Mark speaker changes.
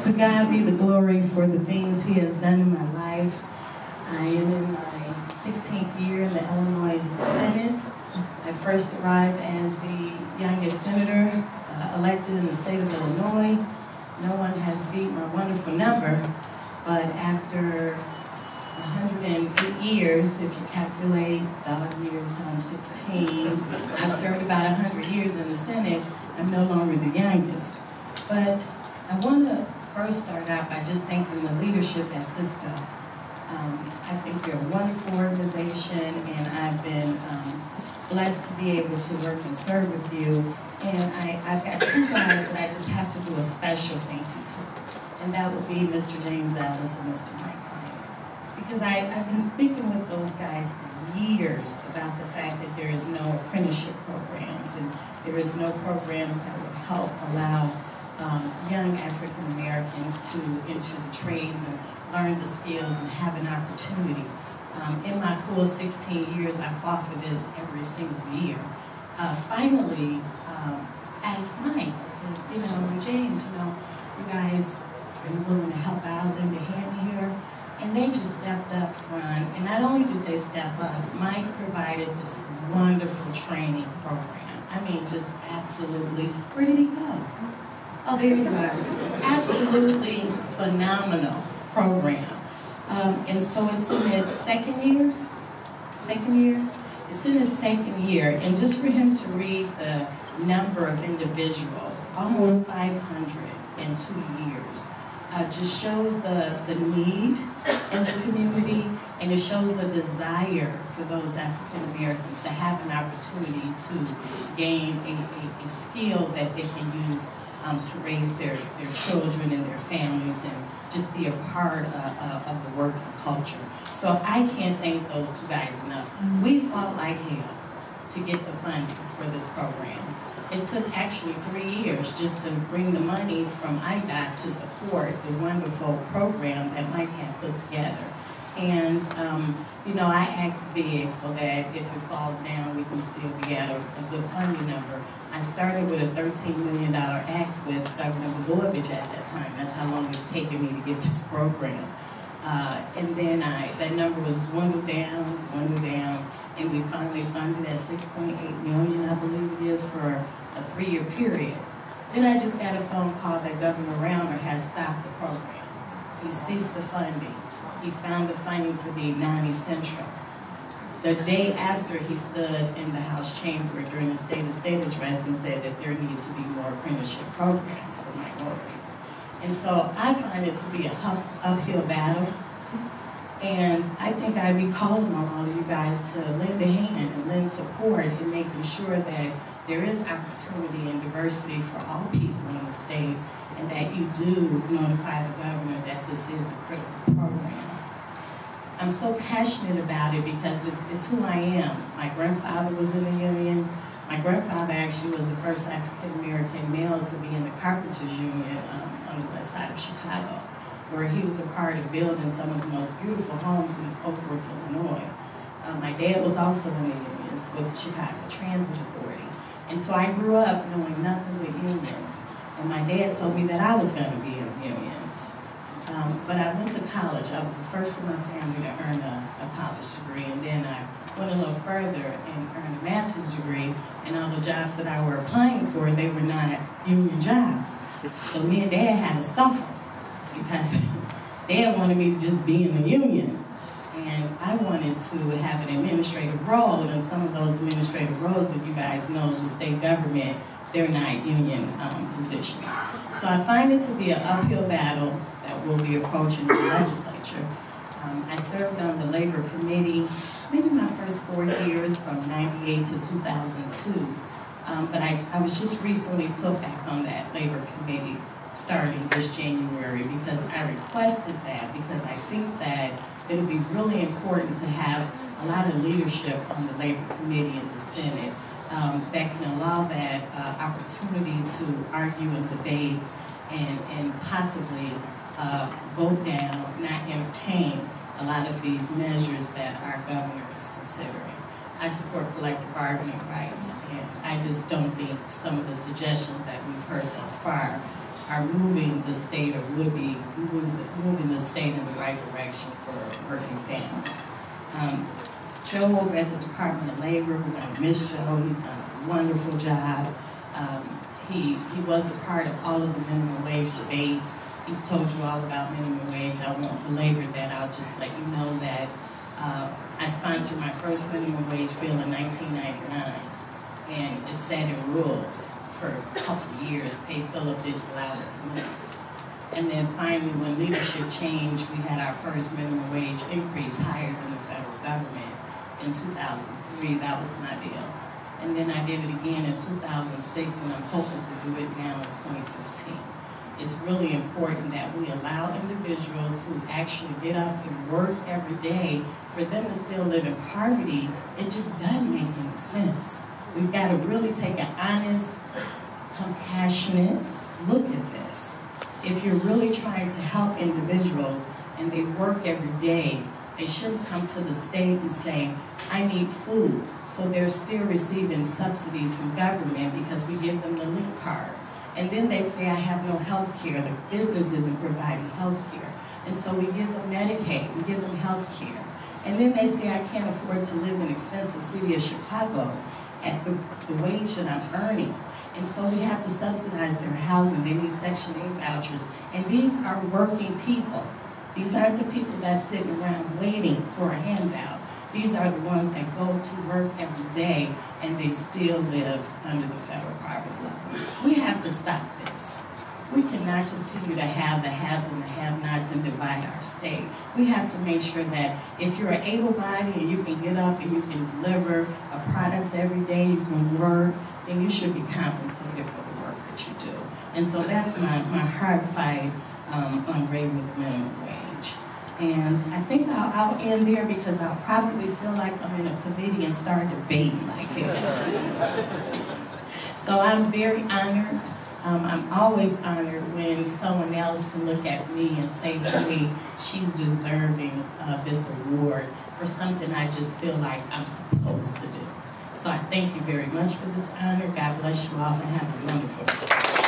Speaker 1: To God be the glory for the things He has done in my life. I am in my 16th year in the Illinois Senate. I first arrived as the youngest senator elected in the state of Illinois. No one has beat my wonderful number, but after 108 years, if you calculate dog years times 16, I've served about 100 years in the Senate. I'm no longer the youngest. But I want to first start out by just thanking the leadership at CISCO. I think you're a wonderful organization, and I've been blessed to be able to work and serve with you. And I've got two guys that I just have to do a special thank you to, and that would be Mr. James Ellis and Mr. Mike. Because I've been speaking with those guys for years about the fact that there is no apprenticeship programs, and there is no programs that would help allow young African Americans to enter the trades and learn the skills and have an opportunity. In my full 16 years, I fought for this every single year. Finally, I asked Mike, I said, James, you guys are willing to help out, lend a hand here? And they just stepped up front, and not only did they step up, Mike provided this wonderful training program. I mean, just absolutely, where did he go? Oh, there you are. Absolutely phenomenal program. And so it's in its second year? It's in its second year, and just for him to read the number of individuals, almost 500 in 2 years, just shows the need in the community, and it shows the desire for those African Americans to have an opportunity to gain a skill that they can use to raise their children and their families and just be a part of the working culture. So I can't thank those two guys enough. We fought like hell to get the funding for this program. It took actually 3 years just to bring the money from IDOT to support the wonderful program that Mike had put together. And, I asked big so that if it falls down, we can still be at a good funding number. I started with a $13 million ask with Governor Blagojevich at that time. That's how long it's taken me to get this program. And then that number was dwindled down, and we finally funded at $6.8 million, I believe it is, for a 3-year period. Then I just got a phone call that Governor Rauner has stopped the program. He ceased the funding. He found the funding to be non-essential. The day after, he stood in the House chamber during the State address and said that there needed to be more apprenticeship programs for minorities. And so I find it to be an uphill battle. And I think I'd be calling on all of you guys to lend a hand and lend support in making sure that there is opportunity and diversity for all people in the state, and that you do notify the governor that this is a critical program. I'm so passionate about it because it's who I am. My grandfather was in the union. My grandfather actually was the first African-American male to be in the Carpenters Union on the west side of Chicago, where he was a part of building some of the most beautiful homes in Oak Brook, Illinois. My dad was also in the unions with the Chicago Transit Authority. And so I grew up knowing nothing but unions. And my dad told me that I was going to be in a union. But I went to college. I was the first in my family to earn a college degree. And then I went a little further and earned a master's degree. And all the jobs that I were applying for, they were not union jobs. So me and Dad had a scuffle because Dad wanted me to just be in the union. And I wanted to have an administrative role, and some of those administrative roles, if you guys know, in the state government, they're not union positions. So I find it to be an uphill battle that we'll be approaching in the legislature. I served on the Labor Committee, maybe my first 4 years, from '98 to 2002. But I was just recently put back on that Labor Committee starting this January because I requested that, because I think that it'll be really important to have a lot of leadership on the Labor Committee in the Senate that can allow that opportunity to argue and debate and possibly vote down, not entertain a lot of these measures that our governor is considering. I support collective bargaining rights, and I just don't think some of the suggestions that we've heard thus far are moving the state, or would be moving the state in the right direction for working families. Joe over at the Department of Labor, we're going to miss Joe. He's done a wonderful job. He was a part of all of the minimum wage debates. He's told you all about minimum wage. I won't belabor that. I'll just let you know that I sponsored my first minimum wage bill in 1999, and it set in rules for a couple of years. Pay Phillip didn't allow it to move. And then finally, when leadership changed, we had our first minimum wage increase higher than the federal government in 2003. That was my deal. And then I did it again in 2006, and I'm hoping to do it now in 2015. It's really important that we allow individuals who actually get up and work every day, for them to still live in poverty. It just doesn't make any sense. We've got to really take an honest, compassionate look at this. If you're really trying to help individuals and they work every day, they shouldn't come to the state and say, I need food. So they're still receiving subsidies from government because we give them the LEAP card. And then they say, I have no health care. The business isn't providing health care. And so we give them Medicaid, we give them health care. And then they say, I can't afford to live in an expensive city of Chicago at the wage that I'm earning. And so we have to subsidize their housing. They need Section 8 vouchers. And these are working people. These aren't the people that's sitting around waiting for a handout. These are the ones that go to work every day and they still live under the federal poverty level. We have to stop this. We cannot continue to have the haves and the have-nots and divide our state. We have to make sure that if you're an able-bodied and you can get up and you can deliver a product every day, you can work, then you should be compensated for the work that you do. And so that's my hard fight on raising the minimum wage. And I think I'll end there because I'll probably feel like I'm in a committee and start debating like that. So I'm very honored. I'm always honored when someone else can look at me and say to me, she's deserving of this award for something I just feel like I'm supposed to do. So I thank you very much for this honor. God bless you all and have a wonderful day.